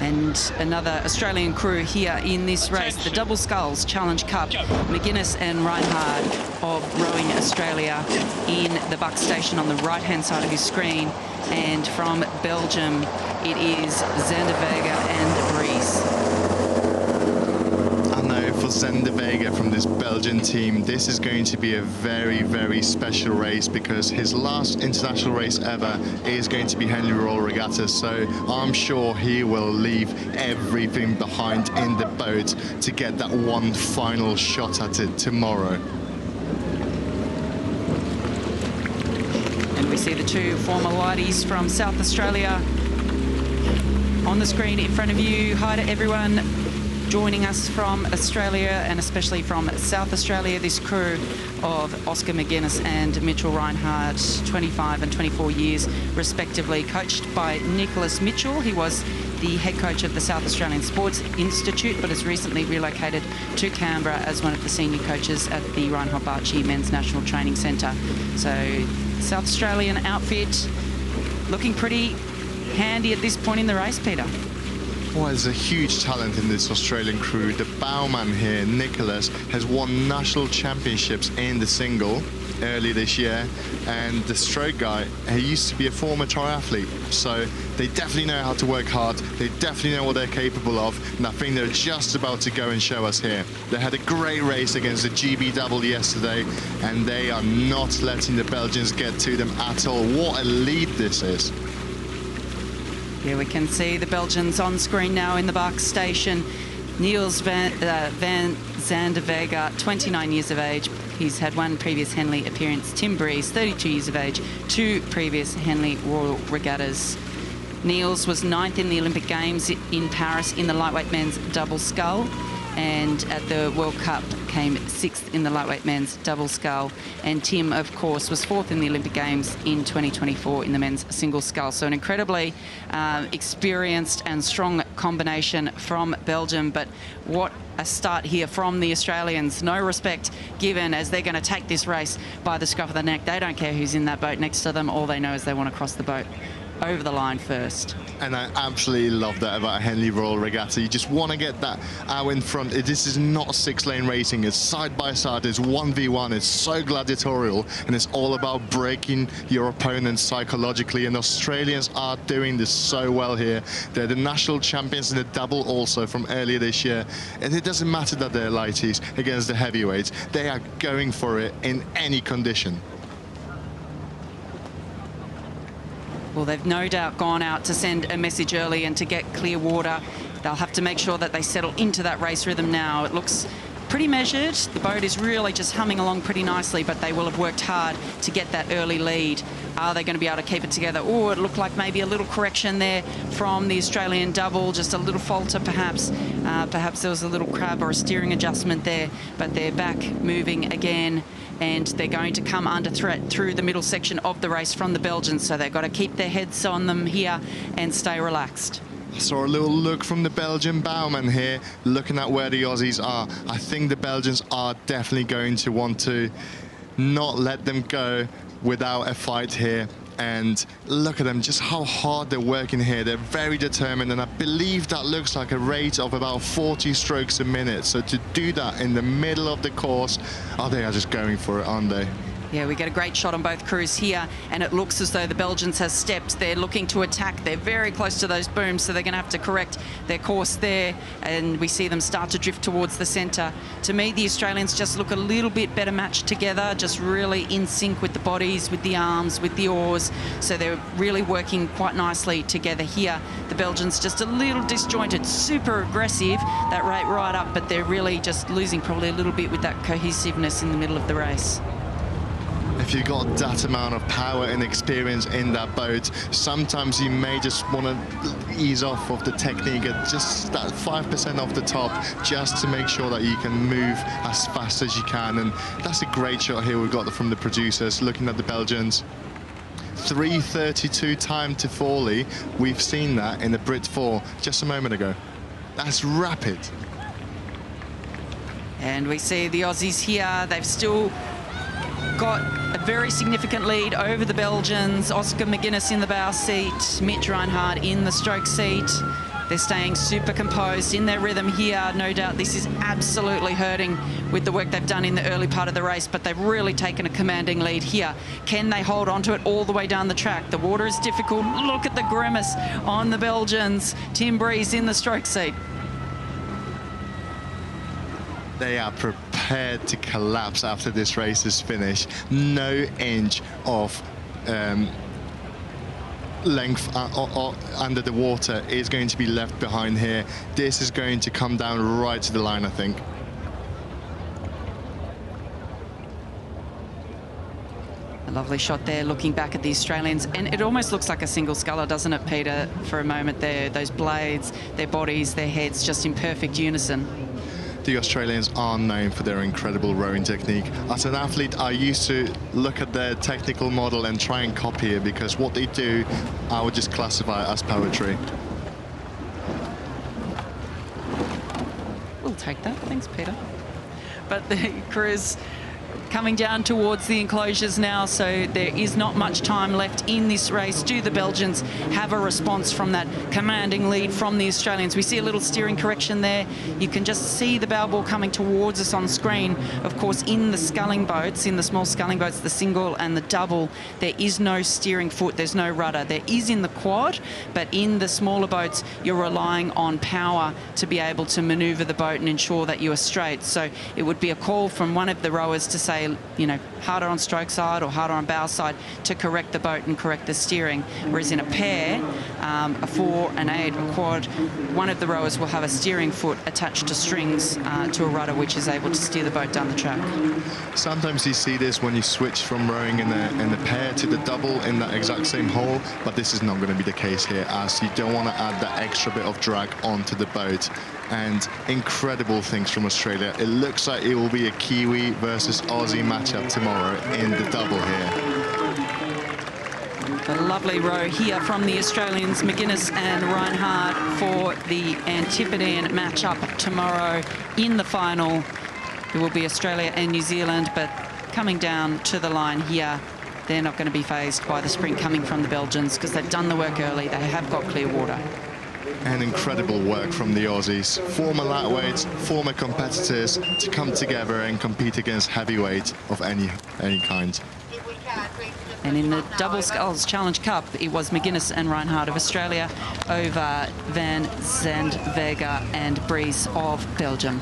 And another Australian crew here in this race, the Double Sculls Challenge Cup. McGuinness and Reinhard of Rowing Australia in the buck station on the right-hand side of your screen. And from Belgium, it is Zandweghe and Brys. For Zandweghe from this Belgian team, this is going to be a very, very special race because his last international race ever is going to be Henley Royal Regatta, so I'm sure he will leave everything behind in the boat to get that one final shot at it tomorrow. And we see the two former lighties from South Australia on the screen in front of you. Hi to everyone joining us from Australia and especially from South Australia, this crew of Oscar McGuinness and Mitchell Reinhard, 25 and 24 years respectively, coached by Nicholas Mitchell. He was the head coach of the South Australian Sports Institute, but has recently relocated to Canberra as one of the senior coaches at the Reinhard Men's National Training Centre. So South Australian outfit looking pretty handy at this point in the race, Peter. Well, there's a huge talent in this Australian crew. The bowman here, Nicholas, has won national championships in the single early this year, and the stroke guy, he used to be a former triathlete, so they definitely know how to work hard, they definitely know what they're capable of, and I think they're just about to go and show us here. They had a great race against the GB Double yesterday, and they are not letting the Belgians get to them at all. What a lead this is. Yeah, we can see the Belgians on screen now in the buck station. Niels van Zandweghe, 29 years of age. He's had one previous Henley appearance. Tim Brys, 32 years of age, 2 previous Henley Royal Regattas. Niels was 9th in the Olympic Games in Paris in the lightweight men's double scull, and at the World Cup came 6th in the lightweight men's double scull. And Tim, of course, was 4th in the Olympic Games in 2024 in the men's single scull. So an incredibly experienced and strong combination from Belgium. But what a start here from the Australians. No respect given as they're going to take this race by the scruff of the neck. They don't care who's in that boat next to them. All they know is they want to cross the boat over the line first. And I absolutely love that about Henley Royal Regatta. You just want to get that out in front. This is not 6-lane racing. It's side by side. It's 1v1. It's so gladiatorial, and it's all about breaking your opponents psychologically. And Australians are doing this so well here. They're the national champions in the double also from earlier this year. And it doesn't matter that they're lighties against the heavyweights. They are going for it in any condition. Well, they've no doubt gone out to send a message early and to get clear water. They'll have to make sure that they settle into that race rhythm now. It looks pretty measured. The boat is really just humming along pretty nicely, but they will have worked hard to get that early lead. Are they going to be able to keep it together? Oh, it looked like maybe a little correction there from the Australian double, just a little falter perhaps. Perhaps there was a little crab or a steering adjustment there, but they're back moving again, and they're going to come under threat through the middle section of the race from the Belgians, so they've got to keep their heads on them here and stay relaxed. I saw a little look from the Belgian bowman here, looking at where the Aussies are. I think the Belgians are definitely going to want to not let them go without a fight here. And look at them, just how hard they're working here. They're very determined, and I believe that looks like a rate of about 40 strokes a minute. So to do that in the middle of the course, oh, they are just going for it, aren't they? Yeah, we get a great shot on both crews here, and it looks as though the Belgians have stepped. They're looking to attack. They're very close to those booms, so they're going to have to correct their course there, and we see them start to drift towards the centre. To me, the Australians just look a little bit better matched together, just really in sync with the bodies, with the arms, with the oars, so they're really working quite nicely together here. The Belgians just a little disjointed, super aggressive, that rate right up, but they're really just losing probably a little bit with that cohesiveness in the middle of the race. If you've got that amount of power and experience in that boat, sometimes you may just want to ease off of the technique at just that 5% off the top, just to make sure that you can move as fast as you can. And that's a great shot here we've got from the producers, looking at the Belgians. 3:32 time to Forley. We've seen that in the Brit 4 just a moment ago. That's rapid. And we see the Aussies here. They've still got a very significant lead over the Belgians. Oscar McGuinness in the bow seat, Mitch Reinhard in the stroke seat. They're staying super composed in their rhythm here. No doubt this is absolutely hurting with the work they've done in the early part of the race, but they've really taken a commanding lead here. Can they hold on to it all the way down the track? The water is difficult. Look at the grimace on the Belgians. Tim Brys in the stroke seat. They are prepared to collapse after this race is finished. No inch of length under the water is going to be left behind here. This is going to come down right to the line, I think. A lovely shot there, looking back at the Australians. And it almost looks like a single sculler, doesn't it, Peter, for a moment there? Those blades, their bodies, their heads, just in perfect unison. The Australians are known for their incredible rowing technique. As an athlete, I used to look at their technical model and try and copy it, because what they do, I would just classify as poetry. We'll take that. Thanks, Peter. But the crew's coming down towards the enclosures now, so there is not much time left in this race. Do the Belgians have a response from that commanding lead from the Australians? We see a little steering correction there. You can just see the bow ball coming towards us on screen. Of course, in the sculling boats, in the small sculling boats, the single and the double, there is no steering foot, there's no rudder. There is in the quad, but in the smaller boats, you're relying on power to be able to maneuver the boat and ensure that you are straight. So it would be a call from one of the rowers to say, you know, harder on stroke side or harder on bow side to correct the boat and correct the steering. Whereas in a pair, a 4, an 8, a quad, one of the rowers will have a steering foot attached to strings to a rudder, which is able to steer the boat down the track. Sometimes you see this when you switch from rowing in the pair to the double in that exact same hole, but this is not going to be the case here, as you don't want to add that extra bit of drag onto the boat. And incredible things from Australia. It looks like it will be a Kiwi versus Aussie matchup tomorrow in the double here. A lovely row here from the Australians, McGuinness and Reinhard, for the Antipodean matchup tomorrow in the final. It will be Australia and New Zealand, but coming down to the line here, they're not going to be fazed by the sprint coming from the Belgians, because they've done the work early. They have got clear water. And incredible work from the Aussies. Former lightweights, former competitors, to come together and compete against heavyweight of any kind. And in the Double Sculls Challenge Cup, it was McGuinness and Reinhard of Australia over Zandweghe and Brys of Belgium.